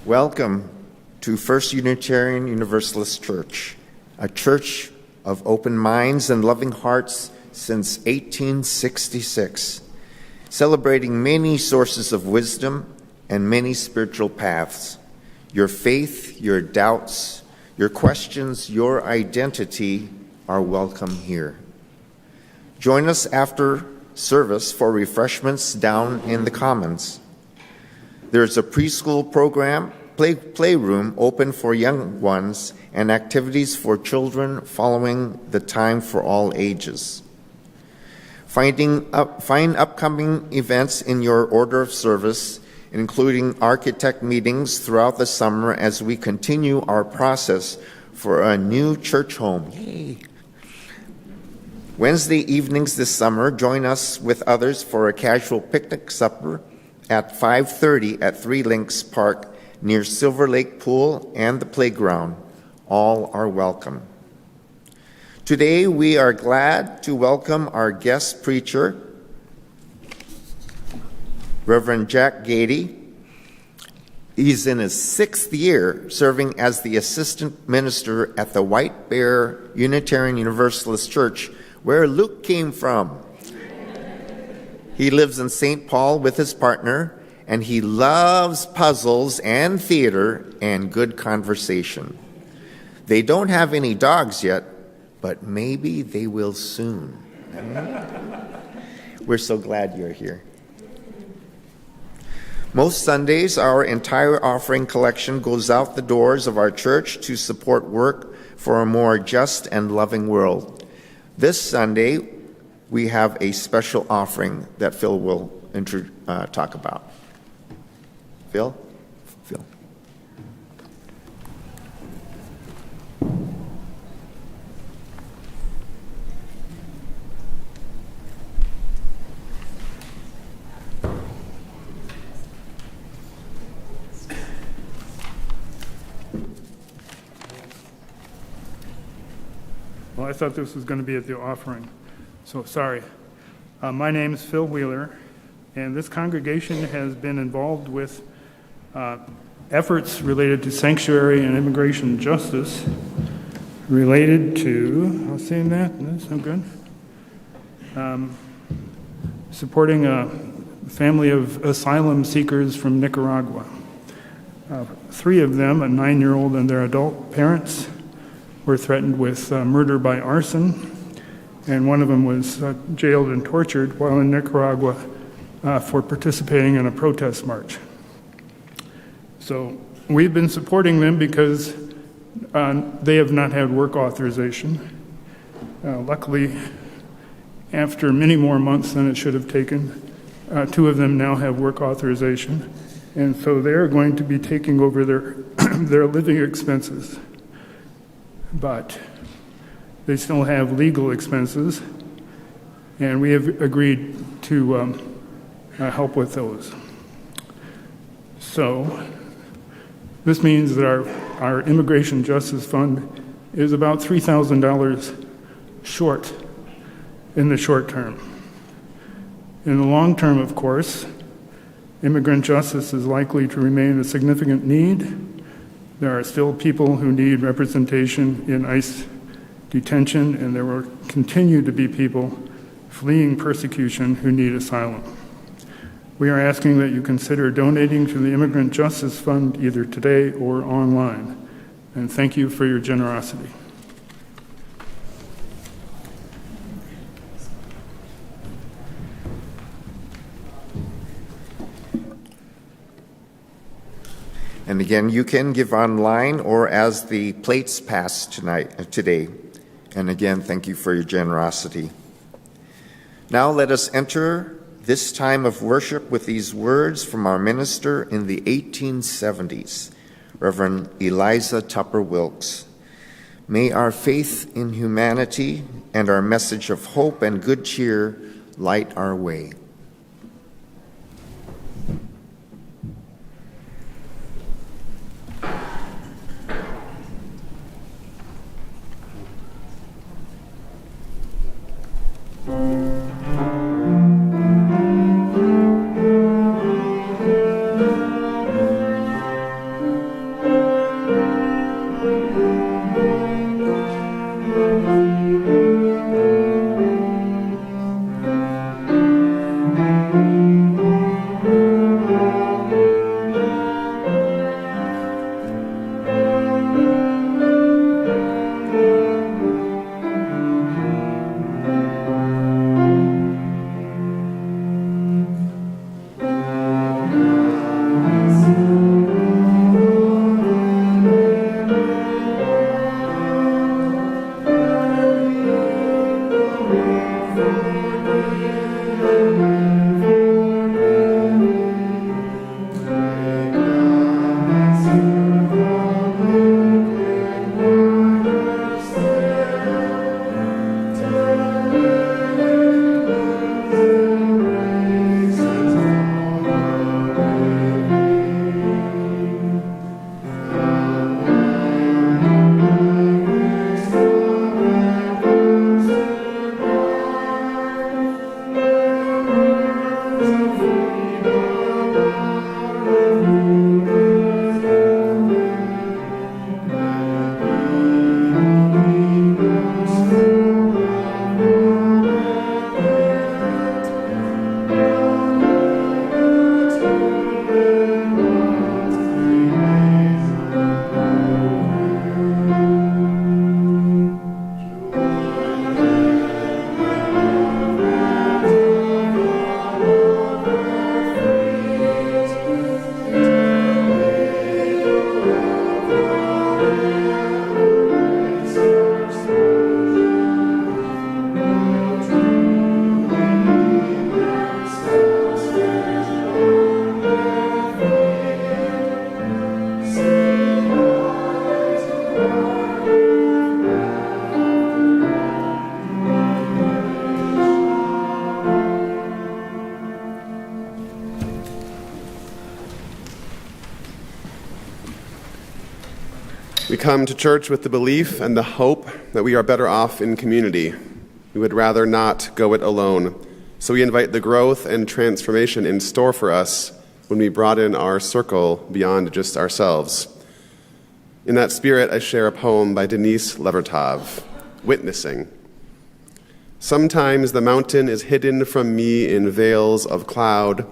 Welcome to First Unitarian Universalist Church, a church of open minds and loving hearts since 1866, celebrating many sources of wisdom and many spiritual paths. Your faith, your doubts, your questions, your identity are welcome here. Join us after service for refreshments down in the Commons. There's a preschool program, playroom open for young ones, and activities for children following the time for all ages. Find upcoming events in your order of service, including architect meetings throughout the summer as we continue our process for a new church home. Yay! Wednesday evenings this summer, join us with others for a casual picnic supper at 5:30 at Three Links Park near Silver Lake Pool and the playground. All are welcome. Today we are glad to welcome our guest preacher, Reverend Jack Gady. He's in his 6th year serving as the assistant minister at the White Bear Unitarian Universalist Church, where Luke came from. He lives in St. Paul with his partner, and he loves puzzles and theater and good conversation. They don't have any dogs yet, but maybe they will soon. We're so glad you're here. Most Sundays, our entire offering collection goes out the doors of our church to support work for a more just and loving world. This Sunday, we have a special offering that Phil will talk about. Phil? Well, I thought this was going to be at the offering, so sorry. My name is Phil Wheeler, and this congregation has been involved with efforts related to sanctuary and immigration justice, related to, I was saying that, that's no good, supporting a family of asylum seekers from Nicaragua. 3 of them, a 9-year-old and their adult parents, were threatened with murder by arson, and one of them was jailed and tortured while in Nicaragua for participating in a protest march. So we've been supporting them because they have not had work authorization. Luckily, after many more months than it should have taken, 2 of them now have work authorization, and so they're going to be taking over their living expenses. But they still have legal expenses, and we have agreed to help with those. So this means that our Immigration Justice Fund is about $3,000 short in the short term. In the long term, of course, immigrant justice is likely to remain a significant need. There are still people who need representation in ICE detention, and there will continue to be people fleeing persecution who need asylum. We are asking that you consider donating to the Immigrant Justice Fund either today or online, and thank you for your generosity. And again, you can give online or as the plates pass today. And again, thank you for your generosity. Now let us enter this time of worship with these words from our minister in the 1870s, Reverend Eliza Tupper Wilkes. May our faith in humanity and our message of hope and good cheer light our way. We come to church with the belief and the hope that we are better off in community. We would rather not go it alone. So we invite the growth and transformation in store for us when we broaden our circle beyond just ourselves. In that spirit, I share a poem by Denise Levertov, Witnessing. Sometimes the mountain is hidden from me in veils of cloud.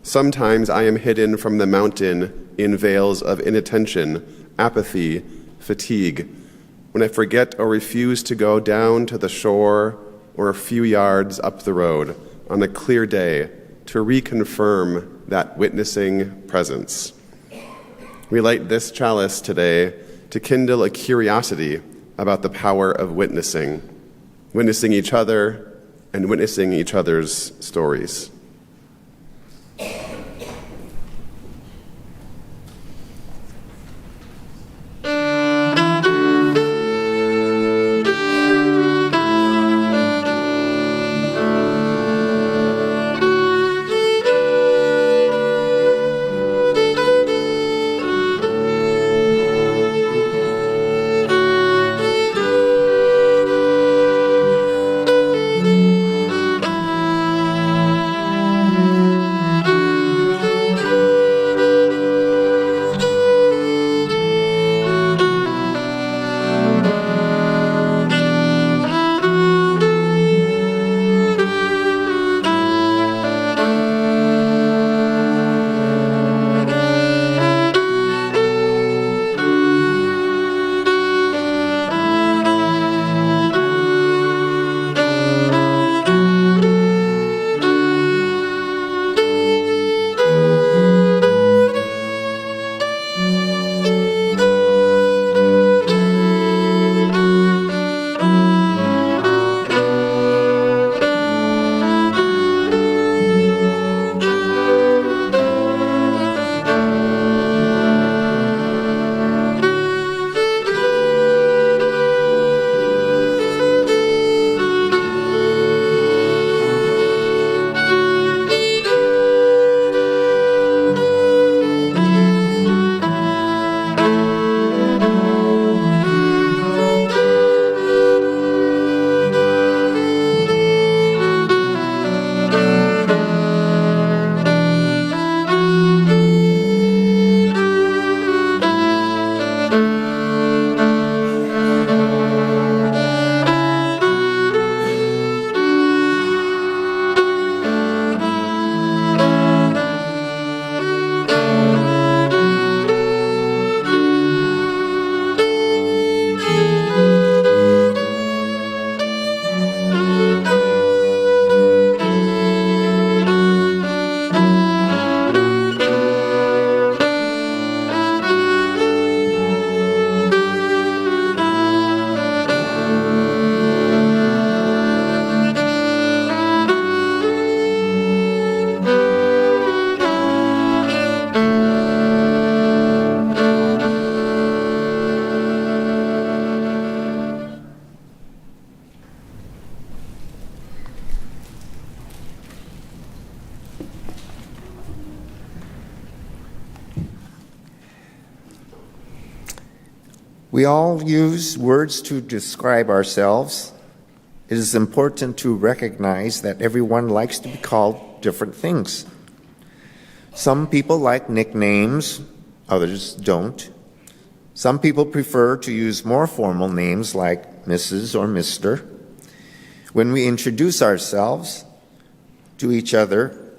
Sometimes I am hidden from the mountain in veils of inattention, apathy, fatigue, when I forget or refuse to go down to the shore or a few yards up the road on a clear day to reconfirm that witnessing presence. We light this chalice today to kindle a curiosity about the power of witnessing each other and witnessing each other's stories. We all use words to describe ourselves. It is important to recognize that everyone likes to be called different things. Some people like nicknames, others don't. Some people prefer to use more formal names like Mrs. or Mr. When we introduce ourselves to each other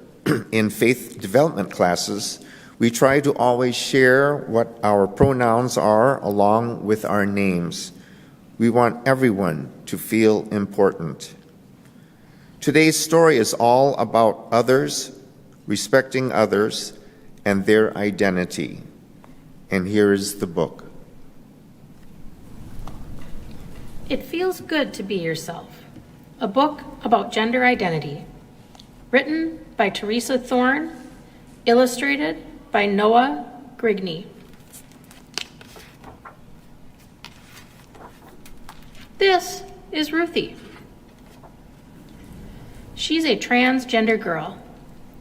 in faith development classes, we try to always share what our pronouns are along with our names. We want everyone to feel important. Today's story is all about others, respecting others, and their identity. And here is the book. It Feels Good to Be Yourself, a book about gender identity. Written by Teresa Thorne, illustrated by Noah Grigney. This is Ruthie. She's a transgender girl.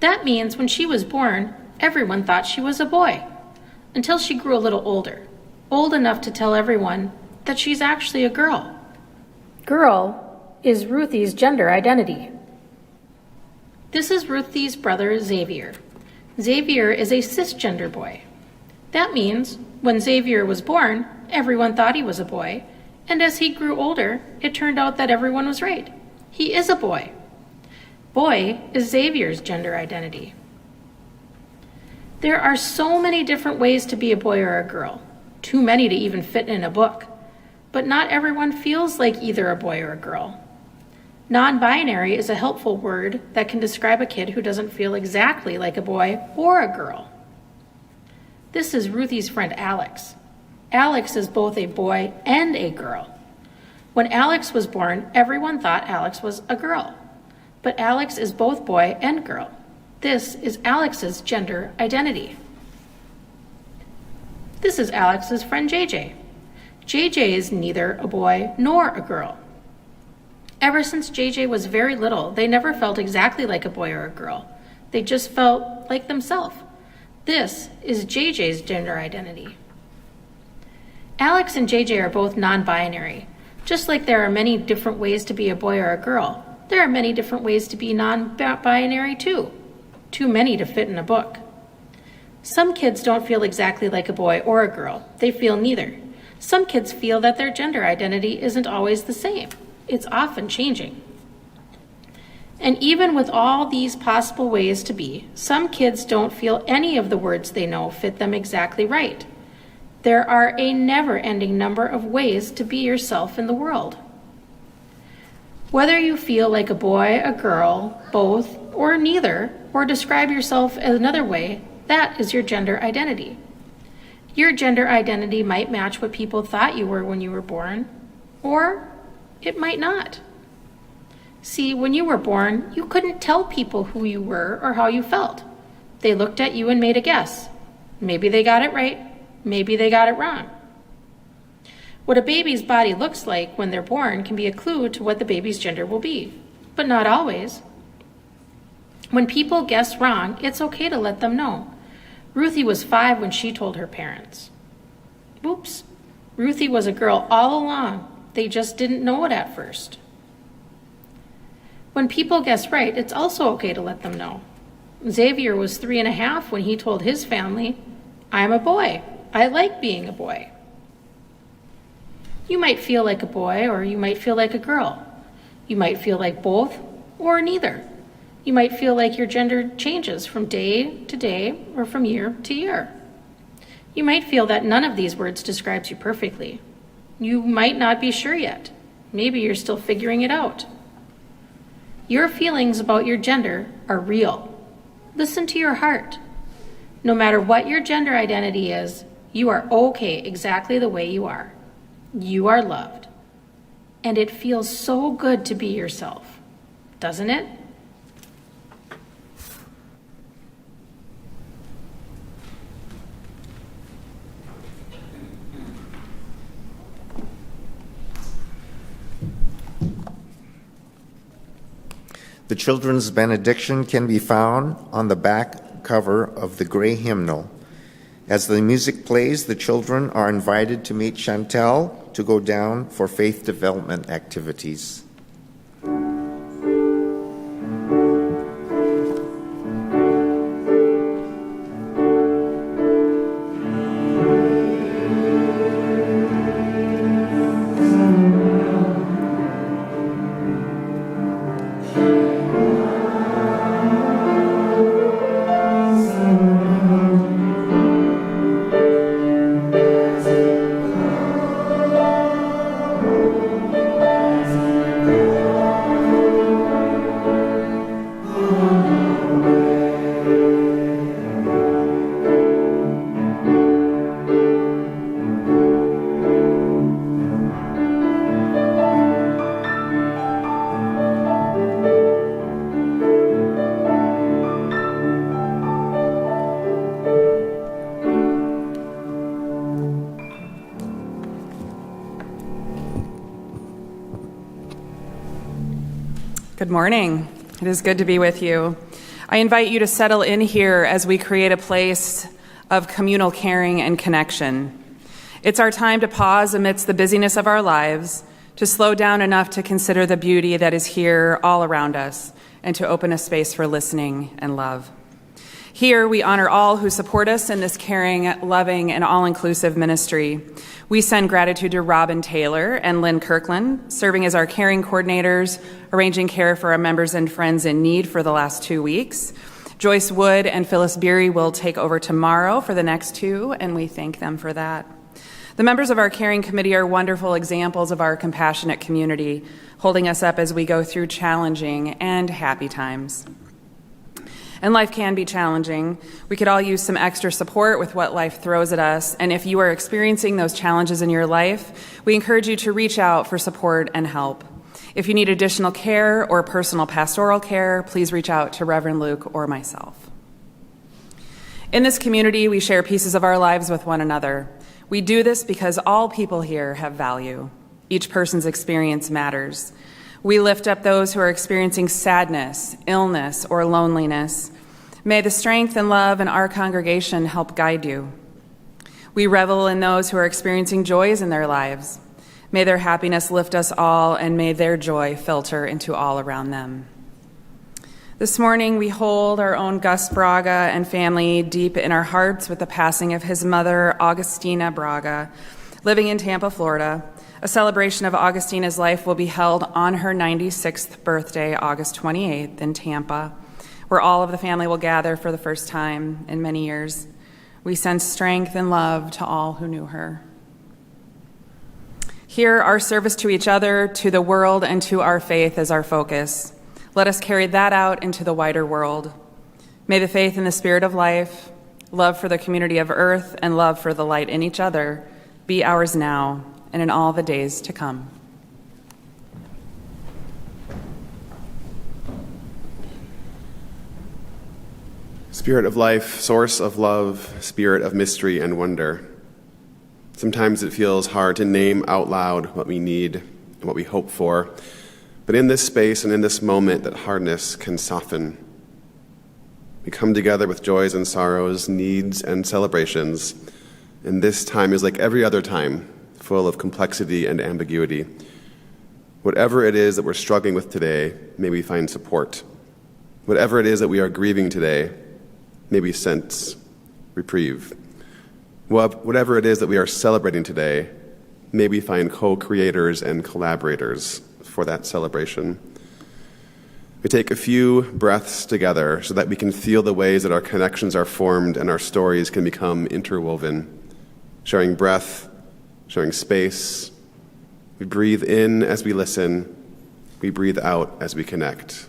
That means when she was born, everyone thought she was a boy, until she grew a little older. old enough to tell everyone that she's actually a girl. Girl is Ruthie's gender identity. This is Ruthie's brother, Xavier. Xavier is a cisgender boy. That means when Xavier was born, everyone thought he was a boy, and as he grew older, it turned out that everyone was right. He is a boy. Boy is Xavier's gender identity. There are so many different ways to be a boy or a girl, too many to even fit in a book, but not everyone feels like either a boy or a girl. Non-binary is a helpful word that can describe a kid who doesn't feel exactly like a boy or a girl. This is Ruthie's friend Alex. Alex is both a boy and a girl. When Alex was born, everyone thought Alex was a girl, but Alex is both boy and girl. This is Alex's gender identity. This is Alex's friend JJ. JJ is neither a boy nor a girl. Ever since JJ was very little, they never felt exactly like a boy or a girl. They just felt like themselves. This is JJ's gender identity. Alex and JJ are both non-binary. Just like there are many different ways to be a boy or a girl, there are many different ways to be non-binary too. Too many to fit in a book. Some kids don't feel exactly like a boy or a girl. They feel neither. Some kids feel that their gender identity isn't always the same. It's often changing. And even with all these possible ways to be, some kids don't feel any of the words they know fit them exactly right. There are a never-ending number of ways to be yourself in the world. Whether you feel like a boy, a girl, both, or neither, or describe yourself as another way, that is your gender identity. Your gender identity might match what people thought you were when you were born, or it might not. See, when you were born, you couldn't tell people who you were or how you felt. They looked at you and made a guess. Maybe they got it right, maybe they got it wrong. What a baby's body looks like when they're born can be a clue to what the baby's gender will be, but not always. When people guess wrong, it's okay to let them know. Ruthie was 5 when she told her parents. Oops, Ruthie was a girl all along. They just didn't know it at first. When people guess right, it's also okay to let them know. Xavier was 3.5 when he told his family, "I'm a boy. I like being a boy." You might feel like a boy or you might feel like a girl. You might feel like both or neither. You might feel like your gender changes from day to day or from year to year. You might feel that none of these words describes you perfectly. You might not be sure yet. Maybe you're still figuring it out. Your feelings about your gender are real. Listen to your heart. No matter what your gender identity is, you are okay exactly the way you are. You are loved. And it feels so good to be yourself, doesn't it? The children's benediction can be found on the back cover of the gray hymnal. As the music plays, the children are invited to meet Chantel to go down for faith development activities. Good morning. It is good to be with you. I invite you to settle in here as we create a place of communal caring and connection. It's our time to pause amidst the busyness of our lives, to slow down enough to consider the beauty that is here all around us, and to open a space for listening and love. Here, we honor all who support us in this caring, loving, and all-inclusive ministry. We send gratitude to Robin Taylor and Lynn Kirkland, serving as our caring coordinators, arranging care for our members and friends in need for the last 2 weeks. Joyce Wood and Phyllis Beery will take over tomorrow for the next 2, and we thank them for that. The members of our caring committee are wonderful examples of our compassionate community, holding us up as we go through challenging and happy times. And life can be challenging. We could all use some extra support with what life throws at us. And if you are experiencing those challenges in your life, we encourage you to reach out for support and help. If you need additional care or personal pastoral care, please reach out to Reverend Luke or myself. In this community, we share pieces of our lives with one another. We do this because all people here have value. Each person's experience matters. We lift up those who are experiencing sadness, illness, or loneliness. May the strength and love in our congregation help guide you. We revel in those who are experiencing joys in their lives. May their happiness lift us all, and may their joy filter into all around them. This morning, we hold our own Gus Braga and family deep in our hearts with the passing of his mother, Augustina Braga, living in Tampa, Florida. A celebration of Augustina's life will be held on her 96th birthday, August 28th, in Tampa, where all of the family will gather for the first time in many years. We send strength and love to all who knew her. Here, our service to each other, to the world, and to our faith is our focus. Let us carry that out into the wider world. May the faith in the spirit of life, love for the community of earth, and love for the light in each other be ours now and in all the days to come. Spirit of life, source of love, spirit of mystery and wonder. Sometimes it feels hard to name out loud what we need and what we hope for, but in this space and in this moment, that hardness can soften. We come together with joys and sorrows, needs and celebrations, and this time is like every other time, full of complexity and ambiguity. Whatever it is that we're struggling with today, may we find support. Whatever it is that we are grieving today, may we sense reprieve. Whatever it is that we are celebrating today, may we find co-creators and collaborators for that celebration. We take a few breaths together so that we can feel the ways that our connections are formed and our stories can become interwoven. Sharing breath, sharing space. We breathe in as we listen. We breathe out as we connect.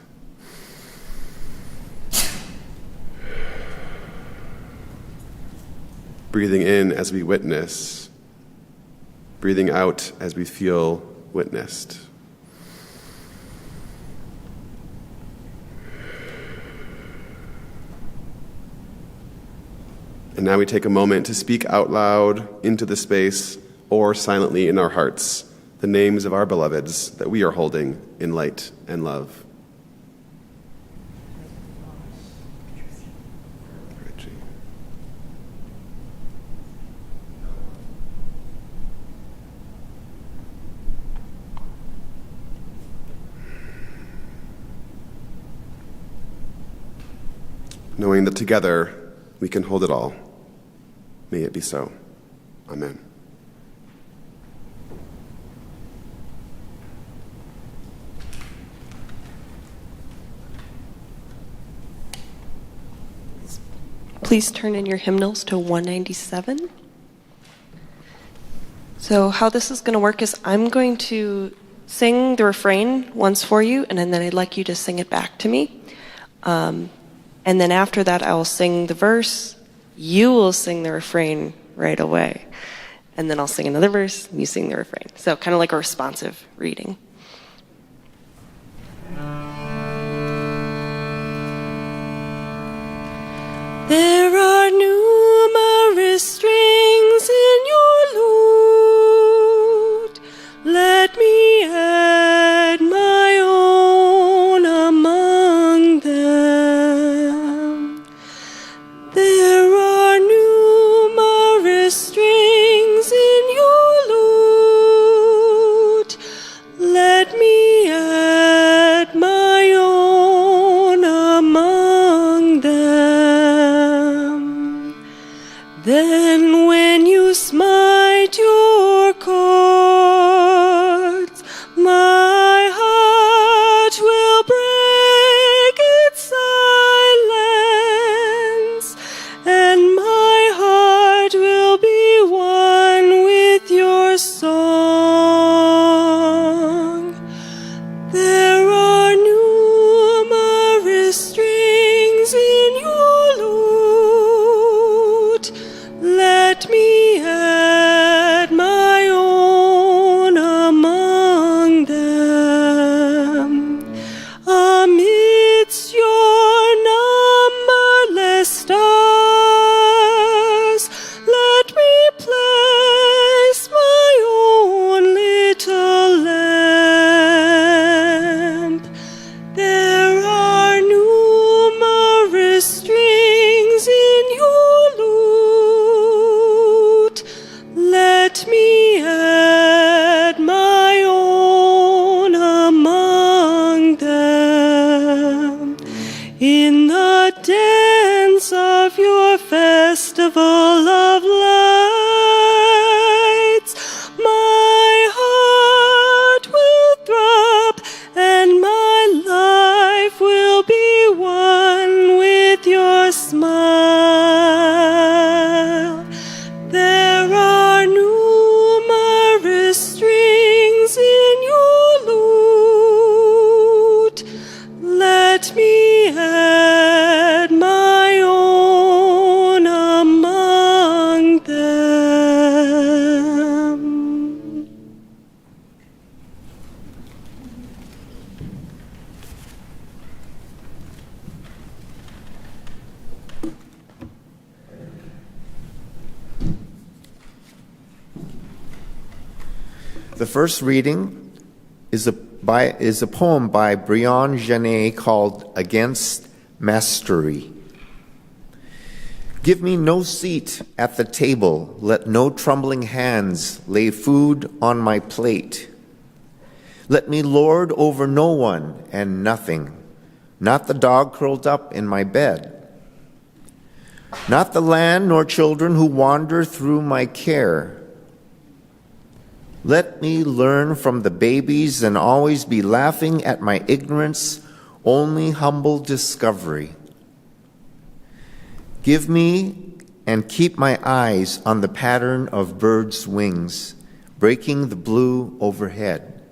Breathing in as we witness. Breathing out as we feel witnessed. And now we take a moment to speak out loud into the space or silently in our hearts the names of our beloveds that we are holding in light and love. Knowing that together we can hold it all. May it be so. Amen. Please turn in your hymnals to 197. So how this is going to work is I'm going to sing the refrain once for you, and then I'd like you to sing it back to me. And then after that, I will sing the verse. You will sing the refrain right away. And then I'll sing another verse, and you sing the refrain. So kind of like a responsive reading. There are numerous strings in your lute. Let me add my own among them. There are numerous strings in Then when you smite your cords, my heart will break its silence, and my heart will be one with your song. There are numerous strings in your lute. Let me add my own among them. Amidst your numberless stars, let me place my own little lamp. There are numerous strings in your lute. Let me add my own among them. In the dance of your festival of lights, my heart will throb, and my life will be one with your smile. There are numerous strings in your lute. Let me add my own among them. The first reading is a poem by Brian Genet called Against Mastery. Give me no seat at the table, let no trembling hands lay food on my plate. Let me lord over no one and nothing, not the dog curled up in my bed, not the land nor children who wander through my care. Let me learn from the babies and always be laughing at my ignorance, only humble discovery. Give me and keep my eyes on the pattern of birds' wings, breaking the blue overhead.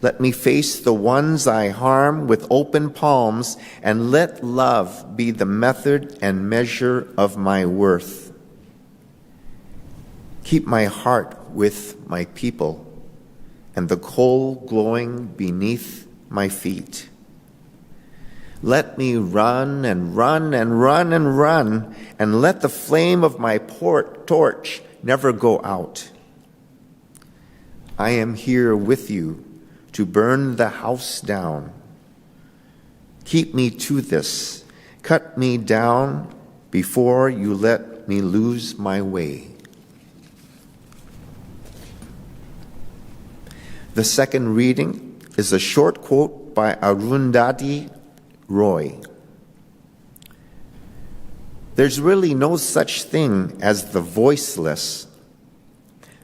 Let me face the ones I harm with open palms, and let love be the method and measure of my worth. Keep my heart with my people, and the coal glowing beneath my feet. Let me run and run and run and run, and let the flame of my torch never go out. I am here with you to burn the house down. Keep me to this. Cut me down before you let me lose my way. The second reading is a short quote by Arundhati Roy. There's really no such thing as the voiceless.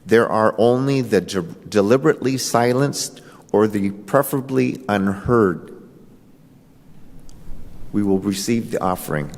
There are only the deliberately silenced or the preferably unheard. We will receive the offering.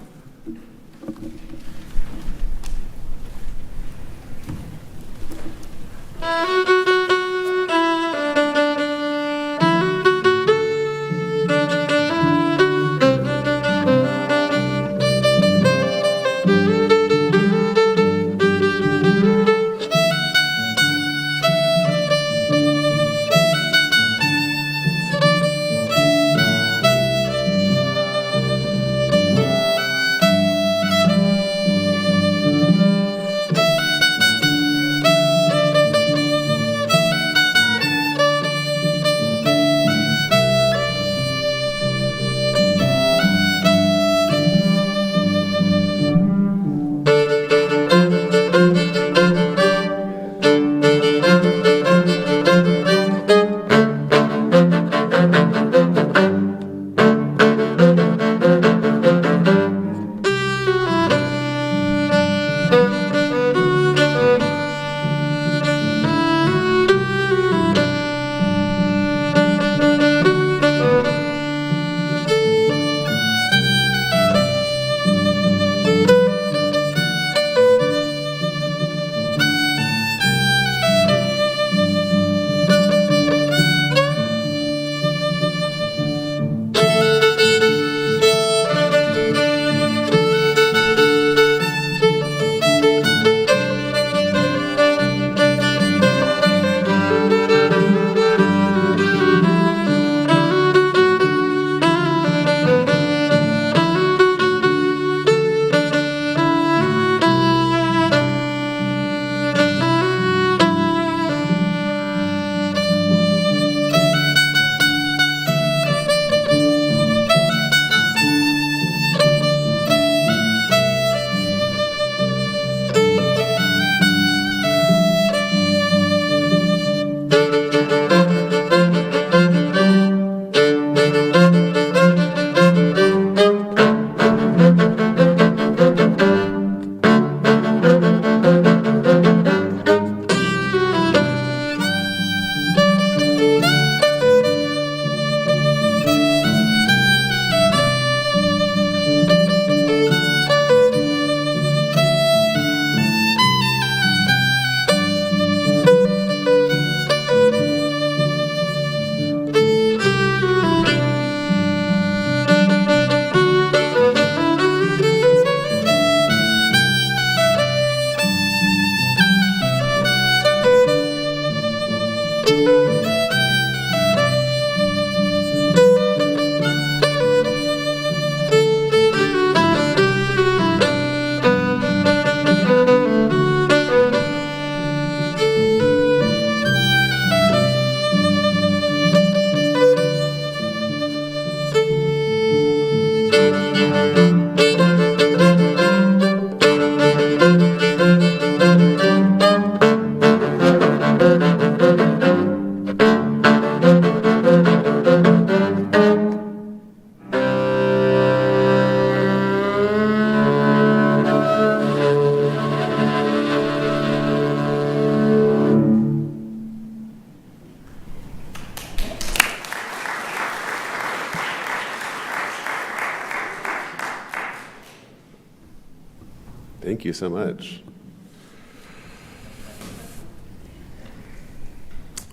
Thank you so much.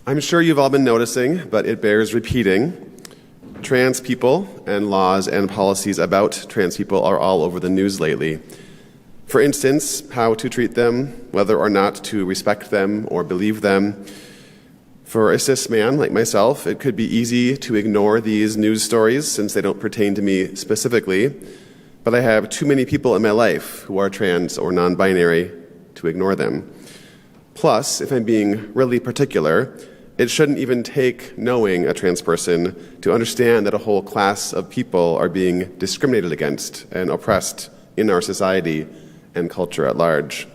I'm sure you've all been noticing, but it bears repeating. Trans people and laws and policies about trans people are all over the news lately. For instance, how to treat them, whether or not to respect them or believe them. For a cis man like myself, it could be easy to ignore these news stories since they don't pertain to me specifically, but I have too many people in my life who are trans or non-binary to ignore them. Plus, if I'm being really particular, it shouldn't even take knowing a trans person to understand that a whole class of people are being discriminated against and oppressed in our society and culture at large.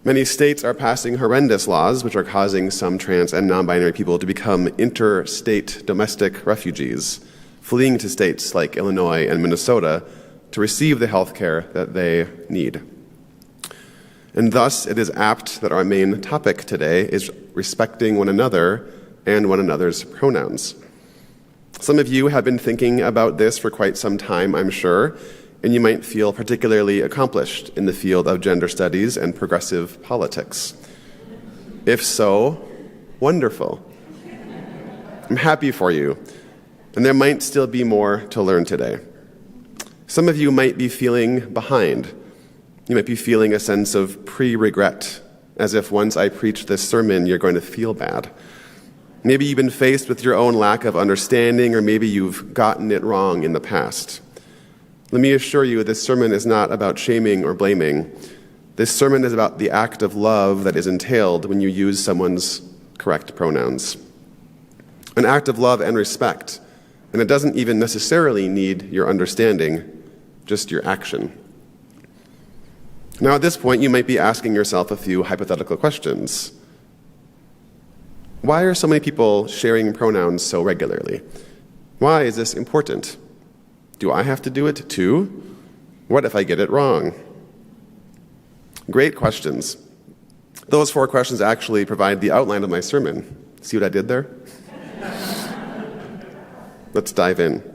Many states are passing horrendous laws which are causing some trans and non-binary people to become interstate domestic refugees, fleeing to states like Illinois and Minnesota to receive the health care that they need. And thus, it is apt that our main topic today is respecting one another and one another's pronouns. Some of you have been thinking about this for quite some time, I'm sure, and you might feel particularly accomplished in the field of gender studies and progressive politics. If so, wonderful. I'm happy for you, and there might still be more to learn today. Some of you might be feeling behind. You might be feeling a sense of pre-regret, as if once I preach this sermon, you're going to feel bad. Maybe you've been faced with your own lack of understanding, or maybe you've gotten it wrong in the past. Let me assure you, this sermon is not about shaming or blaming. This sermon is about the act of love that is entailed when you use someone's correct pronouns. An act of love and respect, and it doesn't even necessarily need your understanding, just your action. Now, at this point, you might be asking yourself a few hypothetical questions. Why are so many people sharing pronouns so regularly? Why is this important? Do I have to do it too? What if I get it wrong? Great questions. Those 4 questions actually provide the outline of my sermon. See what I did there? Let's dive in.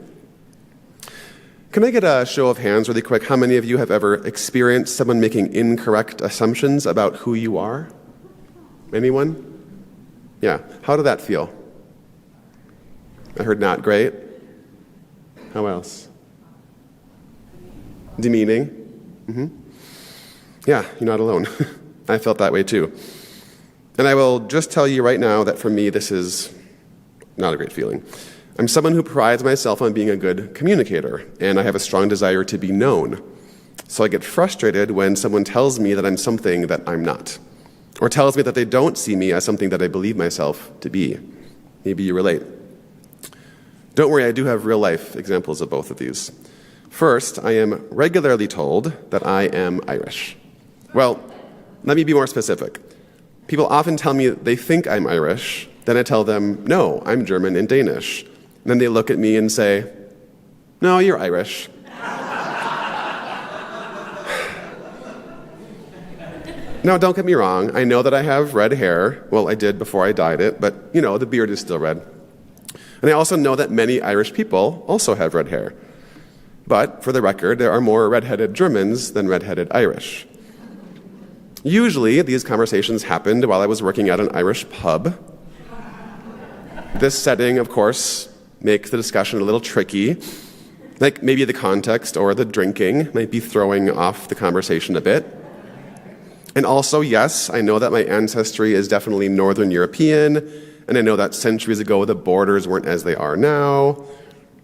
Can I get a show of hands really quick? How many of you have ever experienced someone making incorrect assumptions about who you are? Anyone? Yeah. How did that feel? I heard not great. How else? Demeaning. Yeah, you're not alone. I felt that way too. And I will just tell you right now that for me, this is not a great feeling. I'm someone who prides myself on being a good communicator, and I have a strong desire to be known. So I get frustrated when someone tells me that I'm something that I'm not, or tells me that they don't see me as something that I believe myself to be. Maybe you relate. Don't worry, I do have real-life examples of both of these. First, I am regularly told that I am Irish. Well, let me be more specific. People often tell me they think I'm Irish. Then I tell them, no, I'm German and Danish. And then they look at me and say, no, you're Irish. Now, don't get me wrong. I know that I have red hair. Well, I did before I dyed it, but, the beard is still red. And I also know that many Irish people also have red hair. But, for the record, there are more red-headed Germans than red-headed Irish. Usually, these conversations happened while I was working at an Irish pub. This setting, of course, makes the discussion a little tricky. Like maybe the context or the drinking might be throwing off the conversation a bit. And also, yes, I know that my ancestry is definitely Northern European, and I know that centuries ago the borders weren't as they are now,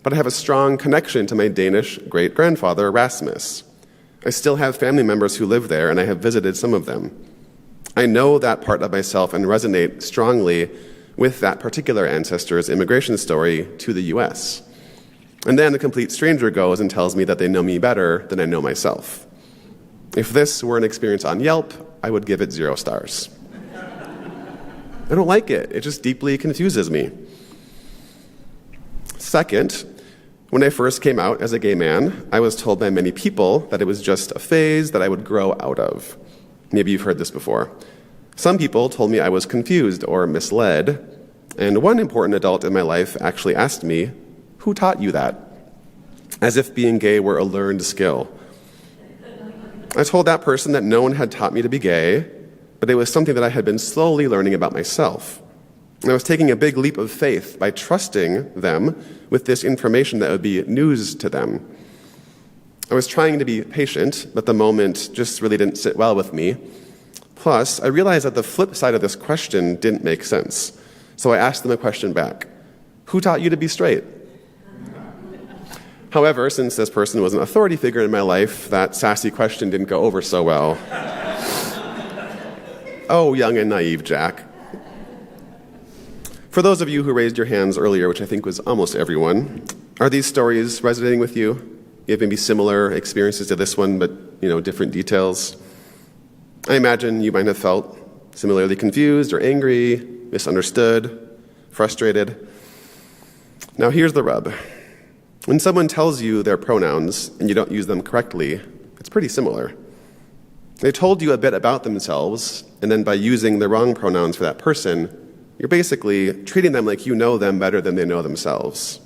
but I have a strong connection to my Danish great-grandfather, Rasmus. I still have family members who live there, and I have visited some of them. I know that part of myself and resonate strongly with that particular ancestor's immigration story to the U.S. And then a complete stranger goes and tells me that they know me better than I know myself. If this were an experience on Yelp, I would give it 0 stars. I don't like it. It just deeply confuses me. Second, when I first came out as a gay man, I was told by many people that it was just a phase that I would grow out of. Maybe you've heard this before. Some people told me I was confused or misled, and one important adult in my life actually asked me, "Who taught you that?" As if being gay were a learned skill. I told that person that no one had taught me to be gay, but it was something that I had been slowly learning about myself. And I was taking a big leap of faith by trusting them with this information that would be news to them. I was trying to be patient, but the moment just really didn't sit well with me. Plus, I realized that the flip side of this question didn't make sense. So I asked them a question back. Who taught you to be straight? However, since this person was an authority figure in my life, that sassy question didn't go over so well. Oh, young and naive Jack. For those of you who raised your hands earlier, which I think was almost everyone, are these stories resonating with you? You have maybe similar experiences to this one, but, different details. I imagine you might have felt similarly confused or angry, misunderstood, frustrated. Now here's the rub. When someone tells you their pronouns and you don't use them correctly, it's pretty similar. They told you a bit about themselves, and then by using the wrong pronouns for that person, you're basically treating them like you know them better than they know themselves.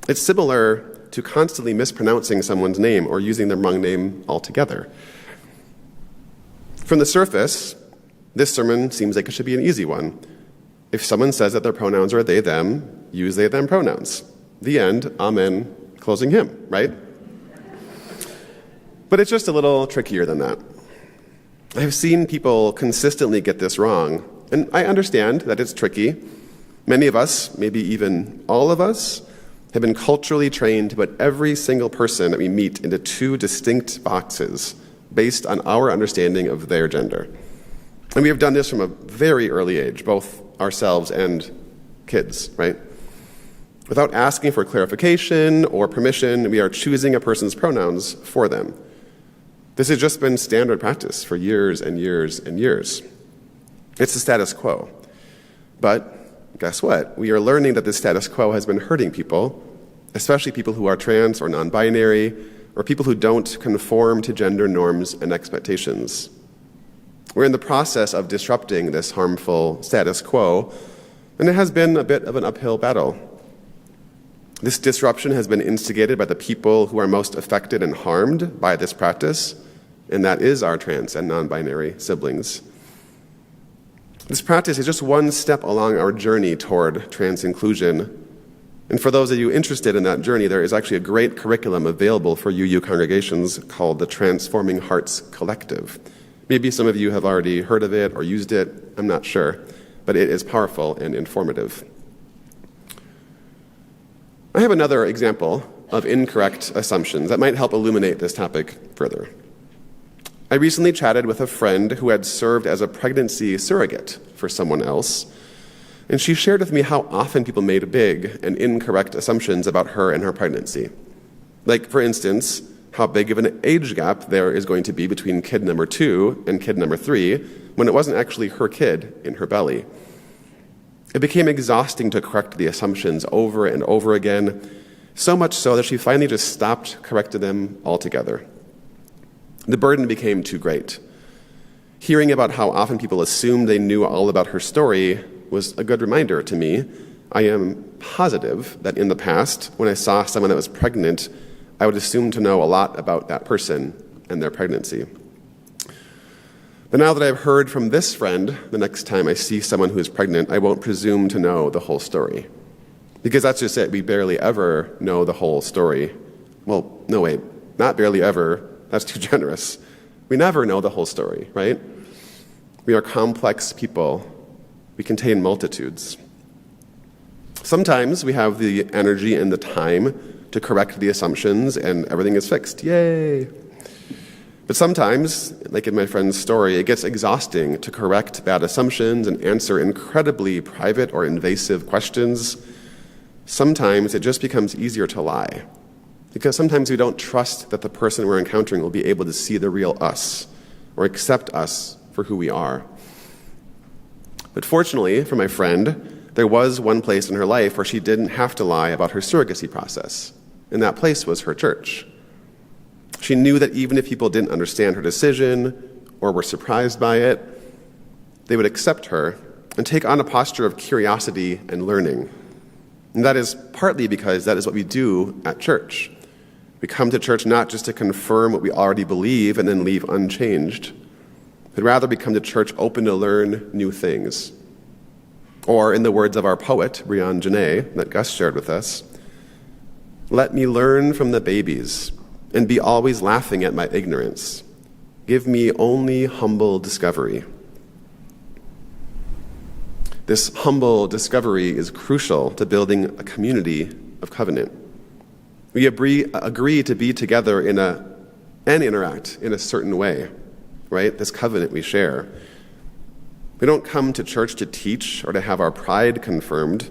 It's similar to constantly mispronouncing someone's name or using the wrong name altogether. From the surface, this sermon seems like it should be an easy one. If someone says that their pronouns are they, them, use they, them pronouns. The end, amen, closing hymn, right? But it's just a little trickier than that. I've seen people consistently get this wrong, and I understand that it's tricky. Many of us, maybe even all of us, have been culturally trained to put every single person that we meet into two distinct boxes based on our understanding of their gender. And we have done this from a very early age, both ourselves and kids, right? Without asking for clarification or permission, we are choosing a person's pronouns for them. This has just been standard practice for years and years and years. It's the status quo. But guess what? We are learning that this status quo has been hurting people, especially people who are trans or non-binary, or people who don't conform to gender norms and expectations. We're in the process of disrupting this harmful status quo, and it has been a bit of an uphill battle. This disruption has been instigated by the people who are most affected and harmed by this practice, and that is our trans and non-binary siblings. This practice is just one step along our journey toward trans inclusion. And for those of you interested in that journey, there is actually a great curriculum available for UU congregations called the Transforming Hearts Collective. Maybe some of you have already heard of it or used it, I'm not sure, but it is powerful and informative. I have another example of incorrect assumptions that might help illuminate this topic further. I recently chatted with a friend who had served as a pregnancy surrogate for someone else, and she shared with me how often people made big and incorrect assumptions about her and her pregnancy. Like, for instance, how big of an age gap there is going to be between kid number 2 and kid number 3 when it wasn't actually her kid in her belly. It became exhausting to correct the assumptions over and over again, so much so that she finally just stopped correcting them altogether. The burden became too great. Hearing about how often people assumed they knew all about her story was a good reminder to me. I am positive that in the past, when I saw someone that was pregnant, I would assume to know a lot about that person and their pregnancy. But now that I've heard from this friend, the next time I see someone who is pregnant, I won't presume to know the whole story. Because that's just it, we barely ever know the whole story. Well, no wait, not barely ever, that's too generous. We never know the whole story, right? We are complex people. We contain multitudes. Sometimes we have the energy and the time to correct the assumptions and everything is fixed. Yay! But sometimes, like in my friend's story, it gets exhausting to correct bad assumptions and answer incredibly private or invasive questions. Sometimes it just becomes easier to lie. Because sometimes we don't trust that the person we're encountering will be able to see the real us or accept us for who we are. But fortunately for my friend, there was one place in her life where she didn't have to lie about her surrogacy process, and that place was her church. She knew that even if people didn't understand her decision or were surprised by it, they would accept her and take on a posture of curiosity and learning. And that is partly because that is what we do at church. We come to church not just to confirm what we already believe and then leave unchanged, but rather we come to church open to learn new things. Or, in the words of our poet, Brianne Janae, that Gus shared with us, let me learn from the babies and be always laughing at my ignorance. Give me only humble discovery. This humble discovery is crucial to building a community of covenant. We agree to be together and interact in a certain way, right? This covenant we share. We don't come to church to teach or to have our pride confirmed.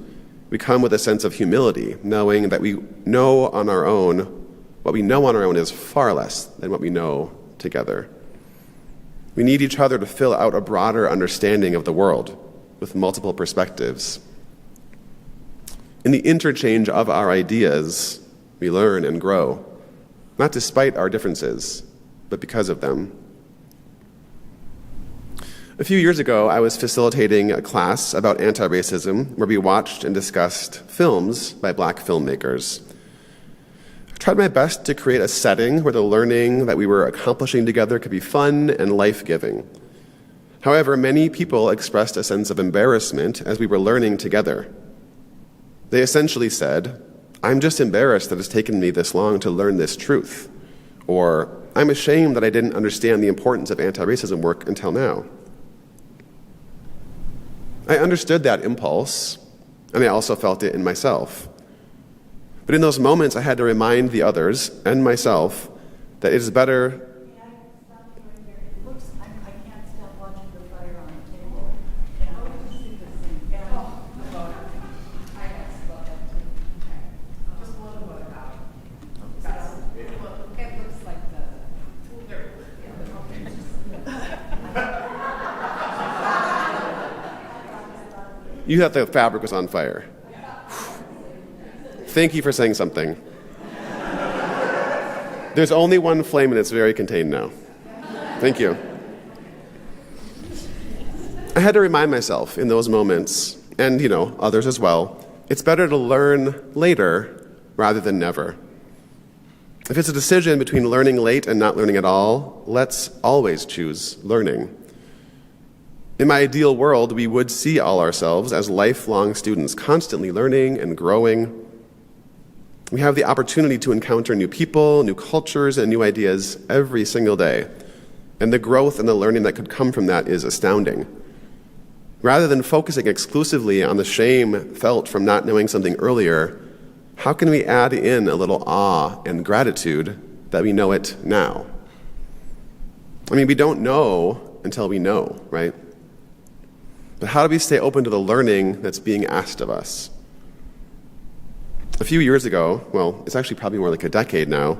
We come with a sense of humility, knowing that we know on our own, what we know on our own is far less than what we know together. We need each other to fill out a broader understanding of the world with multiple perspectives. In the interchange of our ideas, we learn and grow, not despite our differences, but because of them. A few years ago, I was facilitating a class about anti-racism where we watched and discussed films by Black filmmakers. I tried my best to create a setting where the learning that we were accomplishing together could be fun and life-giving. However, many people expressed a sense of embarrassment as we were learning together. They essentially said, I'm just embarrassed that it's taken me this long to learn this truth. Or, I'm ashamed that I didn't understand the importance of anti-racism work until now. I understood that impulse, and I also felt it in myself. But in those moments, I had to remind the others and myself that it is better. You thought the fabric was on fire. Thank you for saying something. There's only one flame and it's very contained now. Thank you. I had to remind myself in those moments, and others as well, it's better to learn later rather than never. If it's a decision between learning late and not learning at all, let's always choose learning. In my ideal world, we would see all ourselves as lifelong students, constantly learning and growing. We have the opportunity to encounter new people, new cultures, and new ideas every single day. And the growth and the learning that could come from that is astounding. Rather than focusing exclusively on the shame felt from not knowing something earlier, how can we add in a little awe and gratitude that we know it now? We don't know until we know, right? But how do we stay open to the learning that's being asked of us? A few years ago, well, it's actually probably more like a decade now,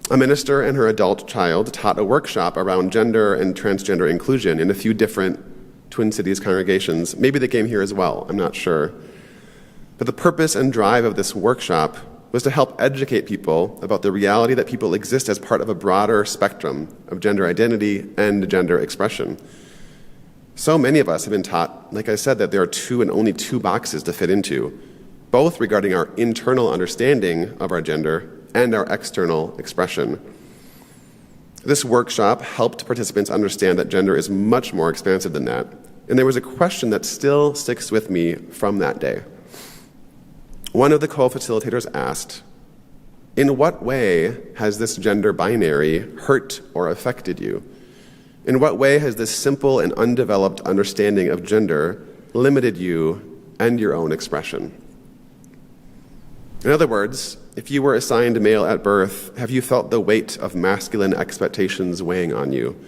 a minister and her adult child taught a workshop around gender and transgender inclusion in a few different Twin Cities congregations. Maybe they came here as well, I'm not sure. But the purpose and drive of this workshop was to help educate people about the reality that people exist as part of a broader spectrum of gender identity and gender expression. So many of us have been taught, like I said, that there are two and only two boxes to fit into, both regarding our internal understanding of our gender and our external expression. This workshop helped participants understand that gender is much more expansive than that, and there was a question that still sticks with me from that day. One of the co-facilitators asked, in what way has this gender binary hurt or affected you? In what way has this simple and undeveloped understanding of gender limited you and your own expression? In other words, if you were assigned male at birth, have you felt the weight of masculine expectations weighing on you?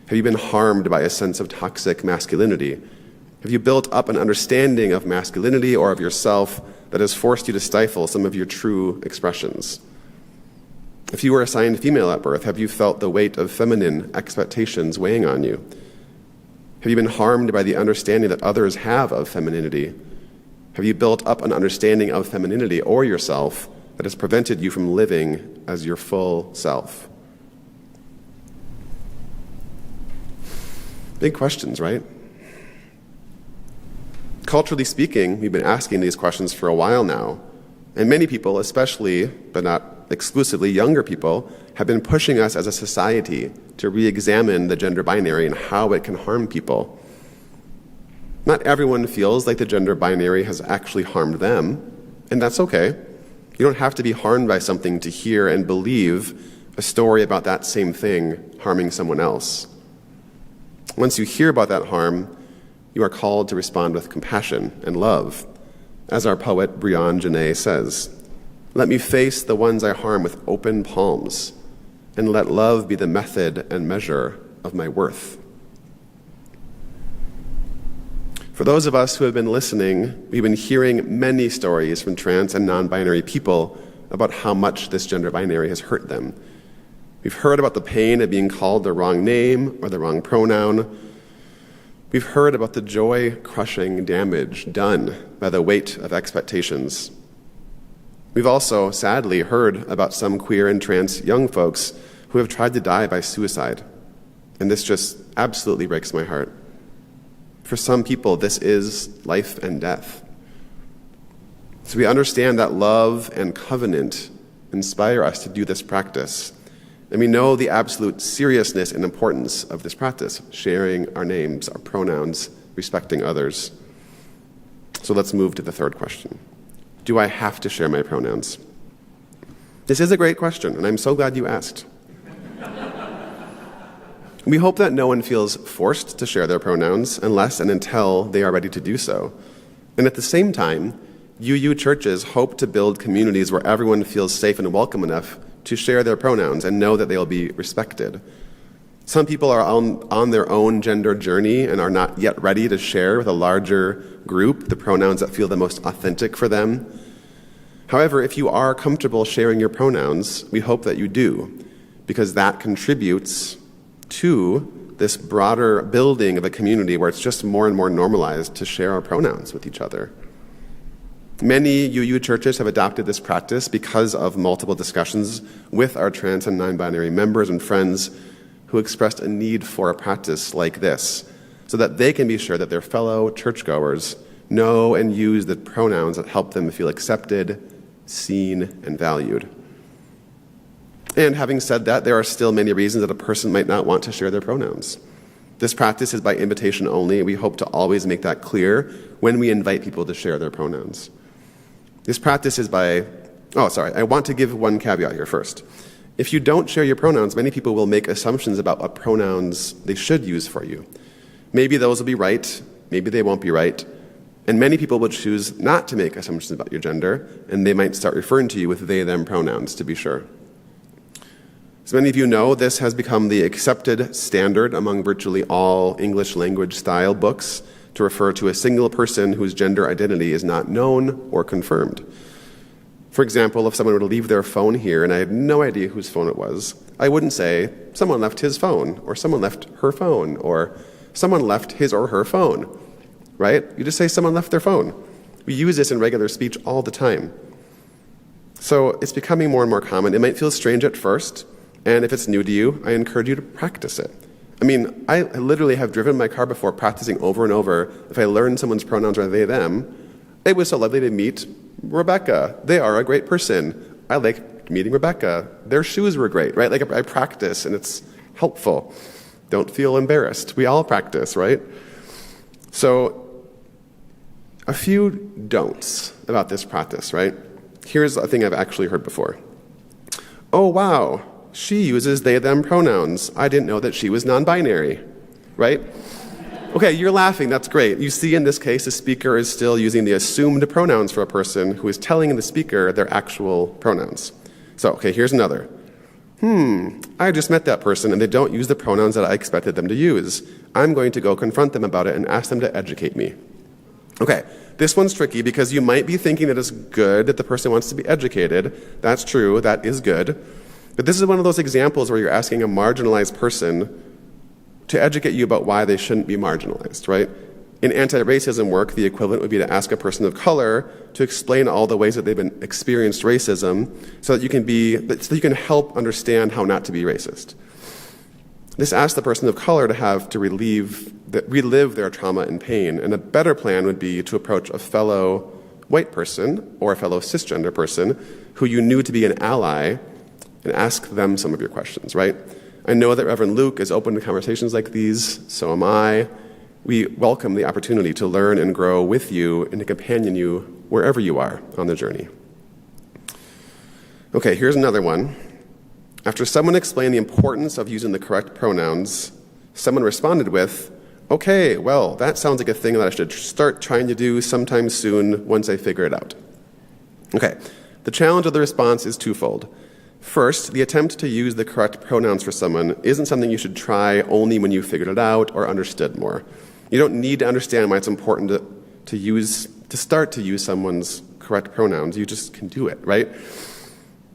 Have you been harmed by a sense of toxic masculinity? Have you built up an understanding of masculinity or of yourself that has forced you to stifle some of your true expressions? If you were assigned female at birth, have you felt the weight of feminine expectations weighing on you? Have you been harmed by the understanding that others have of femininity? Have you built up an understanding of femininity or yourself that has prevented you from living as your full self? Big questions, right? Culturally speaking, we've been asking these questions for a while now, and many people, especially, but not exclusively younger people, have been pushing us as a society to re-examine the gender binary and how it can harm people. Not everyone feels like the gender binary has actually harmed them, and that's okay. You don't have to be harmed by something to hear and believe a story about that same thing harming someone else. Once you hear about that harm, you are called to respond with compassion and love. As our poet Brianne Janae says, "Let me face the ones I harm with open palms, and let love be the method and measure of my worth." For those of us who have been listening, we've been hearing many stories from trans and non-binary people about how much this gender binary has hurt them. We've heard about the pain of being called the wrong name or the wrong pronoun. We've heard about the joy-crushing damage done by the weight of expectations. We've also, sadly, heard about some queer and trans young folks who have tried to die by suicide. And this just absolutely breaks my heart. For some people, this is life and death. So we understand that love and covenant inspire us to do this practice. And we know the absolute seriousness and importance of this practice, sharing our names, our pronouns, respecting others. So let's move to the third question. Do I have to share my pronouns? This is a great question, and I'm so glad you asked. We hope that no one feels forced to share their pronouns unless and until they are ready to do so. And at the same time, UU churches hope to build communities where everyone feels safe and welcome enough to share their pronouns and know that they will be respected. Some people are on their own gender journey and are not yet ready to share with a larger group the pronouns that feel the most authentic for them. However, if you are comfortable sharing your pronouns, we hope that you do, because that contributes to this broader building of a community where it's just more and more normalized to share our pronouns with each other. Many UU churches have adopted this practice because of multiple discussions with our trans and non-binary members and friends who expressed a need for a practice like this so that they can be sure that their fellow churchgoers know and use the pronouns that help them feel accepted, seen, and valued. And having said that, there are still many reasons that a person might not want to share their pronouns. This practice is by invitation only, and we hope to always make that clear when we invite people to share their pronouns. This practice is I want to give one caveat here first. If you don't share your pronouns, many people will make assumptions about what pronouns they should use for you. Maybe those will be right, maybe they won't be right, and many people will choose not to make assumptions about your gender, and they might start referring to you with they, them pronouns, to be sure. As many of you know, this has become the accepted standard among virtually all English language style books to refer to a single person whose gender identity is not known or confirmed. For example, if someone were to leave their phone here and I had no idea whose phone it was, I wouldn't say, someone left his phone, or someone left her phone, or someone left his or her phone, right? You just say someone left their phone. We use this in regular speech all the time. So it's becoming more and more common. It might feel strange at first, and if it's new to you, I encourage you to practice it. I mean, I literally have driven my car before practicing over and over. If I learned someone's pronouns are they, them, it was so lovely to meet Rebecca. They are a great person. I like meeting Rebecca. Their shoes were great, right? Like I practice, and it's helpful. Don't feel embarrassed. We all practice, right? So a few don'ts about this practice, right? Here's a thing I've actually heard before. Oh, wow. She uses they, them pronouns. I didn't know that she was non-binary, right? Okay, you're laughing. That's great. You see in this case, the speaker is still using the assumed pronouns for a person who is telling the speaker their actual pronouns. So, okay, here's another. I just met that person and they don't use the pronouns that I expected them to use. I'm going to go confront them about it and ask them to educate me. Okay, this one's tricky because you might be thinking that it's good that the person wants to be educated. That's true. That is good. But this is one of those examples where you're asking a marginalized person to educate you about why they shouldn't be marginalized, right? In anti-racism work, the equivalent would be to ask a person of color to explain all the ways that they've experienced racism so that you can help understand how not to be racist. This asks the person of color to have to relive their trauma and pain, and a better plan would be to approach a fellow white person or a fellow cisgender person who you knew to be an ally and ask them some of your questions, right? I know that Reverend Luke is open to conversations like these, so am I. We welcome the opportunity to learn and grow with you and to companion you wherever you are on the journey. Okay, here's another one. After someone explained the importance of using the correct pronouns, someone responded with, okay, well, that sounds like a thing that I should start trying to do sometime soon once I figure it out. Okay, the challenge of the response is twofold. First, the attempt to use the correct pronouns for someone isn't something you should try only when you figured it out or understood more. You don't need to understand why it's important to start to use someone's correct pronouns. You just can do it, right?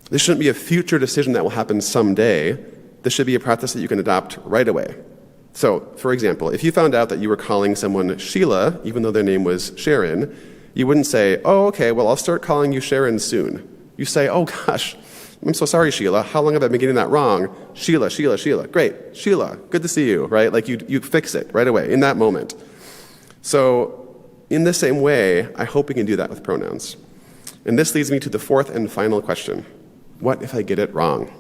This shouldn't be a future decision that will happen someday. This should be a practice that you can adopt right away. So, for example, if you found out that you were calling someone Sheila, even though their name was Sharon, you wouldn't say, oh, okay, well, I'll start calling you Sharon soon. You say, oh, gosh, I'm so sorry, Sheila. How long have I been getting that wrong? Sheila, Sheila, Sheila. Great. Sheila, good to see you, right? Like you fix it right away in that moment. So in the same way, I hope we can do that with pronouns. And this leads me to the fourth and final question. What if I get it wrong?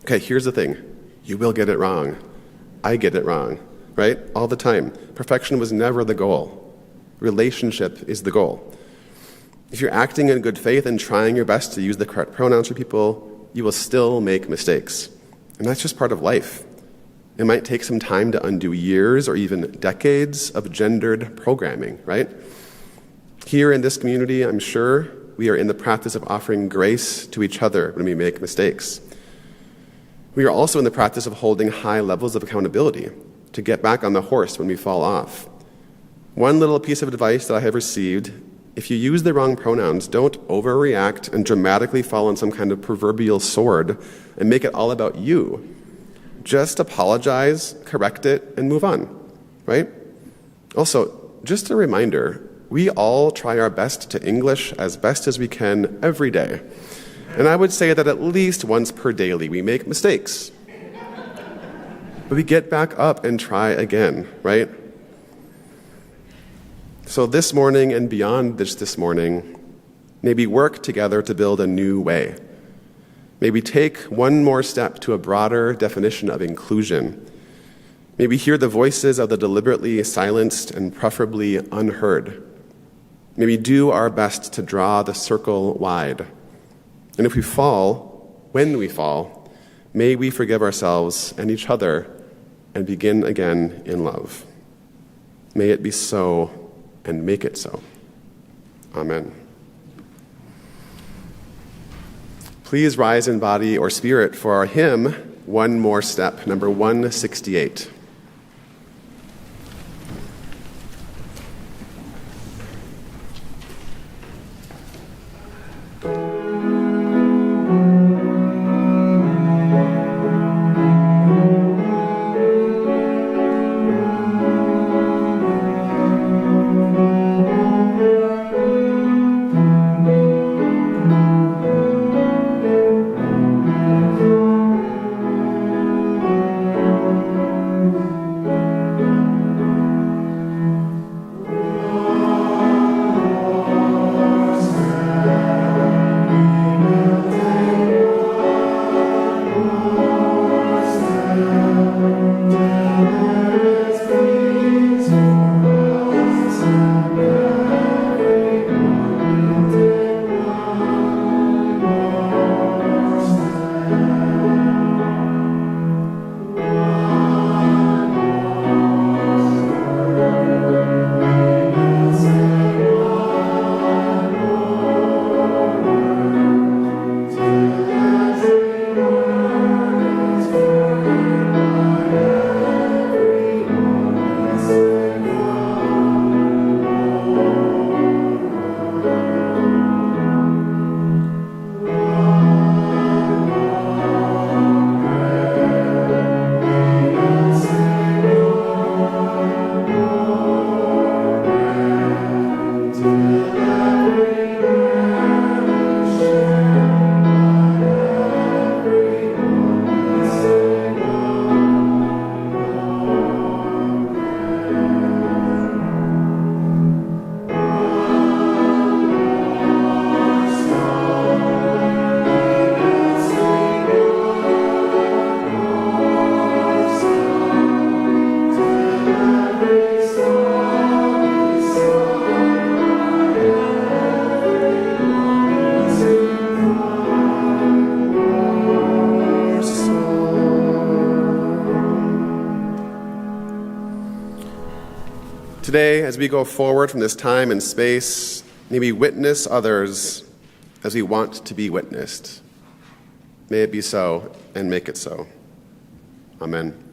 Okay, here's the thing. You will get it wrong. I get it wrong, right? All the time. Perfection was never the goal. Relationship is the goal. If you're acting in good faith and trying your best to use the correct pronouns for people, you will still make mistakes. And that's just part of life. It might take some time to undo years or even decades of gendered programming, right? Here in this community, I'm sure we are in the practice of offering grace to each other when we make mistakes. We are also in the practice of holding high levels of accountability to get back on the horse when we fall off. One little piece of advice that I have received: if you use the wrong pronouns, don't overreact and dramatically fall on some kind of proverbial sword and make it all about you. Just apologize, correct it, and move on, right? Also, just a reminder, we all try our best to English as best as we can every day. And I would say that at least once per daily we make mistakes. But we get back up and try again, right? So this morning and beyond this morning, maybe work together to build a new way. Maybe take one more step to a broader definition of inclusion. Maybe hear the voices of the deliberately silenced and preferably unheard. Maybe do our best to draw the circle wide. And if we fall, when we fall, may we forgive ourselves and each other and begin again in love. May it be so, and make it so. Amen. Please rise in body or spirit for our hymn, One More Step, number 168. Today, as we go forward from this time and space, may we witness others as we want to be witnessed. May it be so, and make it so. Amen.